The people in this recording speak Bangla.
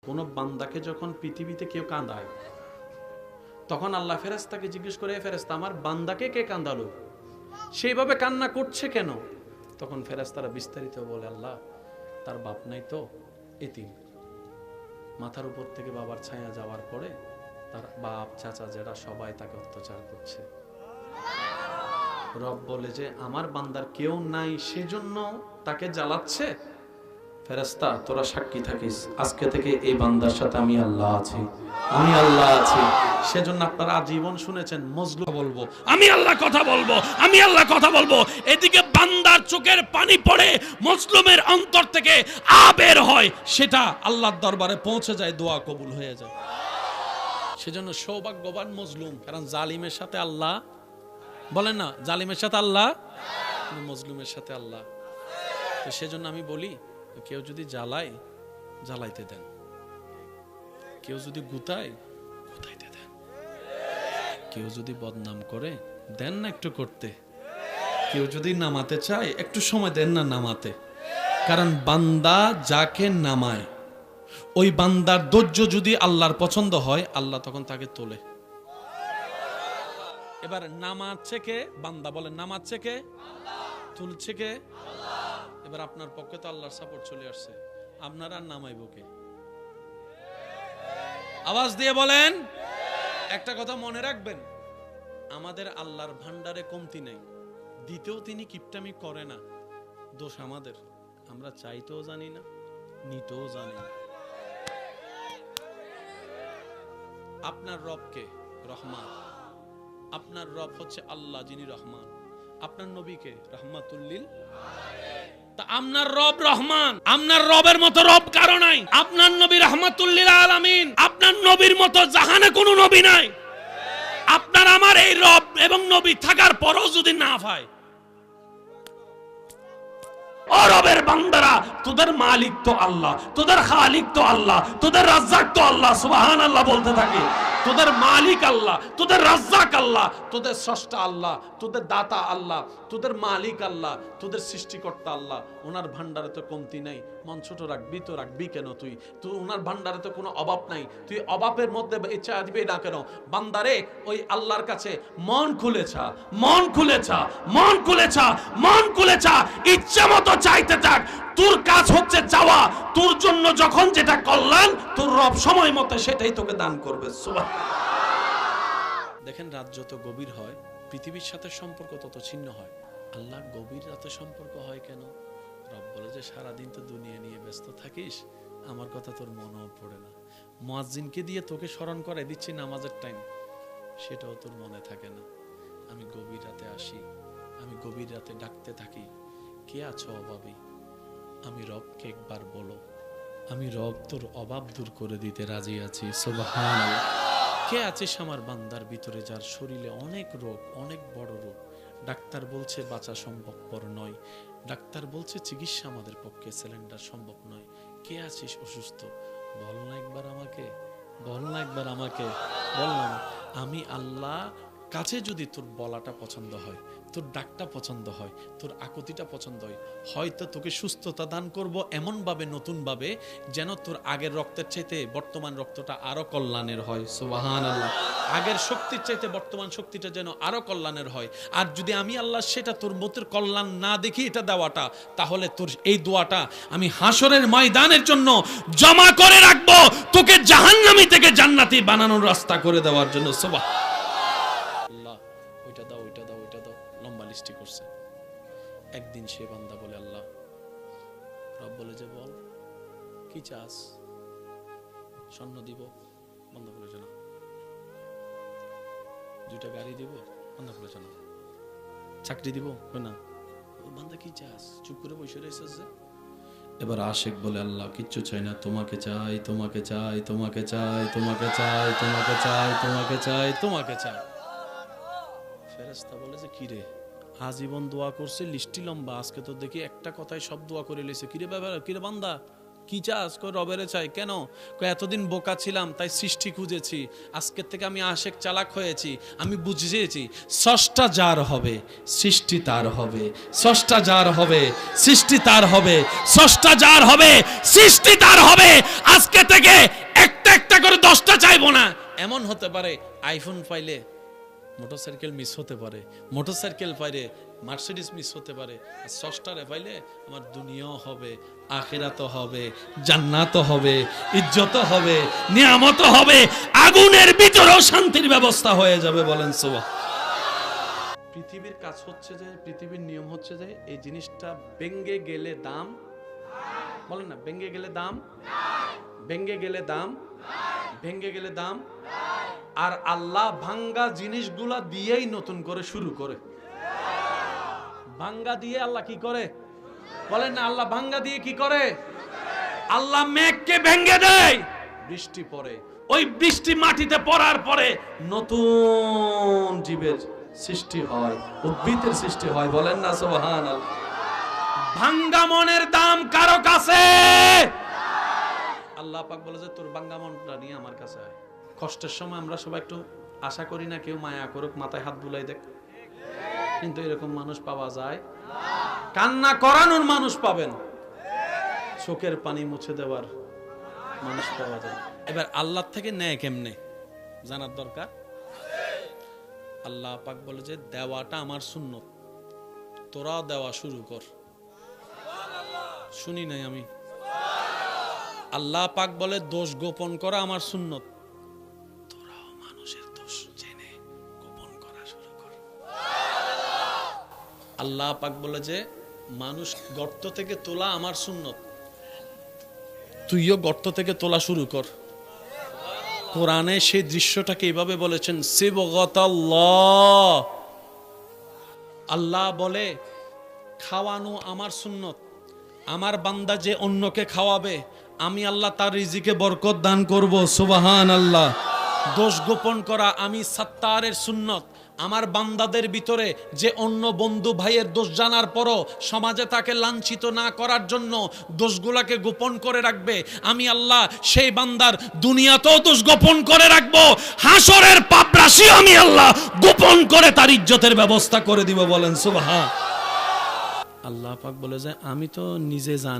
কোন বান্দাকে যখন পৃথিবীতে কেউ কাঁদায়, তখন আল্লাহ ফেরেশতাকে জিজ্ঞেস করে, ফেরেশতা আমার বান্দাকে কে কাঁদালো, সেইভাবে কান্না করছে কেন? তখন ফেরেশতারা বিস্তারিত বলে, আল্লাহ তার বাপ নাই তো, এতিম, মাথার উপর থেকে বাবার ছায়া যাওয়ার পরে তার বাপ চাচা যারা সবাই তাকে অত্যাচার করছে। রব বলে যে আমার বান্দার কেউ নাই সেজন্য তাকে জ্বালাচ্ছে। ফেরেশতা তোরা সাক্ষী থাকিস, আজকে থেকে এই বান্দার সাথে আমি আল্লাহ আছি, আমি আল্লাহ আছি। সেজন্য আপনারা আজীবন শুনেছেন মজলুম বলবো, আমি আল্লাহ কথা বলবো, আমি আল্লাহ কথা বলবো। এদিকে বান্দার চোখের পানি পড়ে, মজলুমের অন্তর থেকে আবের হয়, সেটা আল্লাহর দরবারে পৌঁছে যায়, দোয়া কবুল হয়ে যায়। সেজন্য সৌভাগ্যবান মজলুম, কারণ জালিমের সাথে আল্লাহ, বলেন না জালিমের সাথে আল্লাহ, মজলুমের সাথে আল্লাহ। তো সেজন্য আমি বলি, কেউ যদি জ্বালায় জ্বালাইতে দেন, কেউ যদি গুতায় গুতাইতে দেন, কেউ যদি বদনাম করে দেন না একটু করতে, কেউ যদি নামাতে চায় একটু সময় দেন না নামাতে। কারণ বান্দা যাকে নামায় ওই বান্দার ধৈর্য যদি আল্লাহর পছন্দ হয়, আল্লাহ তখন তাকে তোলে। এবার নামাচ্ছে কে? বান্দা। বলেন নামাচ্ছে কে? তুলছে কে? এবার আপনার পক্ষে তো আল্লাহর সাপোর্ট চলে আসছে, আপনার আর নামাইব কে? আওয়াজ দিয়ে বলেন। একটা কথা মনে রাখবেন, আমাদের আল্লাহর ভান্ডারে কমতি নাই, দিতেও তিনি কিপটামি করে না। দোষ আমাদের, আমরা চাইতেও জানি না, নিতেও জানি না। আপনার রবকে রহমান, আপনার রব হচ্ছে আল্লাহ যিনি রহমান, আপনার নবীকে রহমাতুল্লিল। তা আপনার রব রহমান, আপনার রবের মতো রব কারো নাই। আপনার নবী রহমাতুল্লিল আলামিন, আপনার নবীর মতো জাহানে কোনো নবী নাই। আপনার আমার এই রব এবং নবী থাকার পরও যদি না পায়, ও রবের বান্দারা, তোদের মালিক তো আল্লাহ, তোদের খালিক তো আল্লাহ, তোদের রাজ্জাক তো আল্লাহ, সুবহানাল্লাহ বলতে থাকে। তোদের মালিক আল্লাহ, তোদের রাজ্জাক আল্লাহ, তোদের স্রষ্টা আল্লাহ, তোদের দাতা আল্লাহ, তোদের মালিক আল্লাহ, তোদের সৃষ্টিকর্তা আল্লাহ। ওনার ভান্ডারে তো কমতি নাই, মন ছোট রাখবি তো রাখবি কেন? তুই তো ওনার ভান্ডারে তো কোনো অভাব নাই, তুই অভাবের মধ্যে ইচ্ছা দিবি না কেন? বান্দারে ওই আল্লাহর কাছে মন খুলেছা, মন খুলেছা, মন খুলেছা, মন খুলেছা, ইচ্ছা মতো চাইতে থাক। তোর কাজ হচ্ছে চাওয়া, তোর জন্য যখন যেটা কল্যাণ, তোর রব সময় মতো সেটাই তোকে দান করবে। দেখেন, রাত যত গভীর হয় পৃথিবীর সাথে সম্পর্ক তত ছিন্ন হয়। আল্লাহ গভীর রাতে সম্পর্ক হয় কেন? রব বলে যে সারাদিন তো দুনিয়া নিয়ে ব্যস্ত থাকিস, আমার কথা তোর মনেও পড়ে না। মুয়াজ্জিনকে দিয়ে তোকে স্মরণ করাই দিচ্ছি নামাজের টাইম, সেটাও তোর মনে থাকে না। আমি গভীর রাতে আসি, আমি গভীর রাতে ডাকতে থাকি, কে আছো অভাবী? আমি রবকে একবার বলো, আমি রব তোর অভাব দূর করে দিতে রাজি আছি। সুবহানাল্লাহ। কে আছিস আমার বান্দার ভিতরে যার শরীরে অনেক রোগ, অনেক বড় রোগ, ডাক্তার বলছে বাঁচা সম্ভবপর নয়, ডাক্তার বলছে চিকিৎসা আমাদের পক্ষে সিলিন্ডার সম্ভব নয়। কে আছিস অসুস্থ? বল না একবার আমাকে, বল না একবার আমাকে, বল না। আমি আল্লাহ কাছে যদি তোর বলাটা পছন্দ হয়, তোর ডাকটা পছন্দ হয়, তোর আকুতিটা পছন্দ হয়, হয়তো তোকে সুস্থতা দান করব এমন ভাবে, নতুন ভাবে, যেন তোর আগের রক্তের চাইতে বর্তমান রক্তটা আরো কল্যাণের হয়। সুবহানাল্লাহ। আগের শক্তির চাইতে বর্তমান শক্তিটা যেন আরো কল্যাণের হয়। আর যদি আমি আল্লাহ সেটা তোর মতের কল্যাণ না দেখি এটা দেওয়াটা, তাহলে তোর এই দোয়াটা আমি হাসরের ময়দানের জন্য জমা করে রাখবো, তোকে জাহান্নামী থেকে জান্নাতি বানানোর রাস্তা করে দেওয়ার জন্য। সুবহানাল্লাহ। ওইটা দাও, ওইটা দাও, ওইটা দাও, লম্বা লিস্টি করছে। একদিন সে বান্দা বলে, আল্লাহ, রব বলে যে বল কি চাস? স্বর্ণ দিব? বন্ধ করে জানা। দুইটা গাড়ি দিব? বন্ধ করে জানা। চাকরি দিব? না। বান্দা কি চাস? চুপ করে বসে রয়েছে যে। এবার আশেক বলে, আল্লাহ কিচ্ছু চাই না, তোমাকে চাই, তোমাকে চাই, তোমাকে চাই, তোমাকে চাই, তোমাকে চাই, তোমাকে চাই, তোমাকে চাই। ফেরেশতা বলে যে কিরে, আজীবন দোয়া করছে, লিস্টি লম্বা, আজকে তো দেখি একটা কথায় সব দোয়া করে লেছে। কিরে ব্যাপার, কিরে বান্দা, কি চাস? কই রবেরে চাই। কেন? কই এতদিন বোকা ছিলাম তাই সৃষ্টি খুঁজেছি, আজকের থেকে আমি আশেক চালাক হয়েছি, আমি বুঝেছি স্রষ্টা যার হবে সৃষ্টি তার হবে, স্রষ্টা যার হবে সৃষ্টি তার হবে, স্রষ্টা যার হবে সৃষ্টি তার হবে। আজকে থেকে একটা একটা করে 10টা চাইবো না। এমন হতে পারে আইফোন পাইলে মোটরসাইকেল মিস হতে পারে, মোটরসাইকেল পাইলে মার্সিডিজ মিস হতে পারে, আর স্রষ্টারে পাইলে আমার দুনিয়াও হবে, আখিরাতও হবে, জান্নাতও হবে, ইজ্জতও হবে, নিয়ামতও হবে, আগুনের ভিতরেও শান্তির ব্যবস্থা হয়ে যাবে। বলেন সুবহান। পৃথিবীর কাজ হচ্ছে যে, পৃথিবীর নিয়ম হচ্ছে যে এই জিনিসটা ভেঙে গেলে দাম, বলেন না, ভেঙে গেলে দাম, ভেঙে গেলে দাম, ভেঙে গেলে দাম। আর আল্লাহ ভাঙ্গা জিনিসগুলা দিয়েই নতুন করে শুরু করে। ভাঙ্গা দিয়ে আল্লাহ কি করে? বলেন না, আল্লাহ ভাঙ্গা দিয়ে কি করে? আল্লাহ মেঘকে ভেঙে দেয়, বৃষ্টি পড়ে, ওই বৃষ্টি মাটিতে পড়ার পরে নতুন জীবের সৃষ্টি হয়, উদ্ভিদের সৃষ্টি হয়। বলেন না সুবহানাল্লাহ। ভাঙ্গা মনের দাম কারো কাছে? আল্লাহ পাক বলে যে তোর ভাঙ্গা মনটা নিয়ে আমার কাছে আয়। কষ্টের সময় আমরা সবাই একটু আশা করি না কেউ মায়া করুক, মাথায় হাত বুলাই দেখ, কিন্তু এরকম মানুষ পাওয়া যায়? কান্না করানোর মানুষ পাবেন, চোখের পানি মুছে দেওয়ার মানুষ পাওয়া যায়। এবার আল্লাহ থেকে নেয় কেমনে জানার দরকার। আল্লাহ পাক বলে যে দেওয়াটা আমার সুন্নত, তোরা দেওয়া শুরু কর। শুনি নাই আমি? আল্লাহ পাক বলে দোষ গোপন করা আমার সুন্নত, তোরাও মানুষের দোষ জেনে গোপন করা শুরু কর। আল্লাহ পাক বলে যে মানুষ গর্ত থেকে তোলা আমার সুন্নত, তুইও গর্ত থেকে তোলা শুরু কর। কোরআনে সেই দৃশ্যটাকে এইভাবে বলেছেন, সিবগাতাল্লাহ। আল্লাহ বলে খাওয়ানো আমার সুন্নত, আমার বান্দা যে অন্যকে খাওয়াবে আমি আল্লাহ তার রিজিকে বরকত দান করব। সুবহানাল্লাহ। দোষ গোপন করা আমি সাত্তারের সুন্নত, আমার বান্দাদের ভিতরে যে অন্য বন্ধু ভাইয়ের দোষ জানার পরও সমাজে তাকে লাঞ্ছিত না করার জন্য দোষগুলাকে গোপন করে রাখবে, আমি আল্লাহ সেই বান্দার দুনিয়াতেও দোষ গোপন করে রাখবো, হাসরের পাপ রাশি আমি আল্লাহ গোপন করে তার ইজ্জতের ব্যবস্থা করে দিব। বলেন সুবহান। আল্লাহ পাক বলে যে আমি তো নিজে জানি